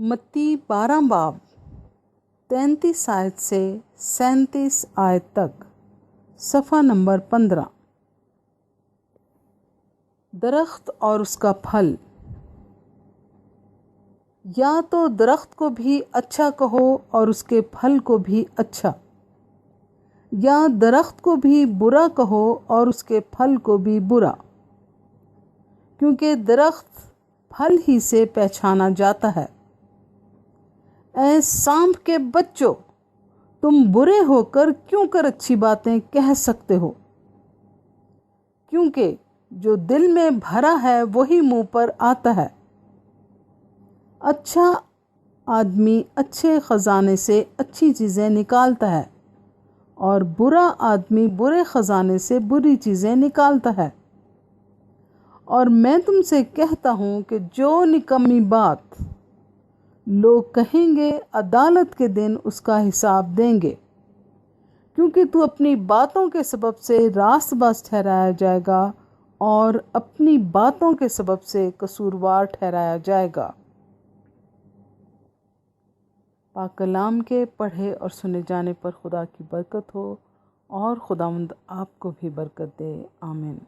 मत्ती 12 बाब 33 आयत से 37 आयत तक, सफ़ा नंबर 15। दरख्त और उसका फल। या तो दरख्त को भी अच्छा कहो और उसके फल को भी अच्छा, या दरख्त को भी बुरा कहो और उसके फल को भी बुरा, क्योंकि दरख्त फल ही से पहचाना जाता है। ऐ सांप के बच्चों, तुम बुरे होकर क्यों कर अच्छी बातें कह सकते हो? क्योंकि जो दिल में भरा है वही मुंह पर आता है। अच्छा आदमी अच्छे खजाने से अच्छी चीज़ें निकालता है, और बुरा आदमी बुरे खजाने से बुरी चीज़ें निकालता है। और मैं तुमसे कहता हूँ कि जो निकम्मी बात लोग कहेंगे, अदालत के दिन उसका हिसाब देंगे, क्योंकि तू अपनी बातों के सबब से रास्तबाज ठहराया जाएगा और अपनी बातों के सबब से कसूरवार ठहराया जाएगा। पाक कलाम के पढ़े और सुने जाने पर खुदा की बरकत हो और खुदावंद आपको भी बरकत दे। आमीन।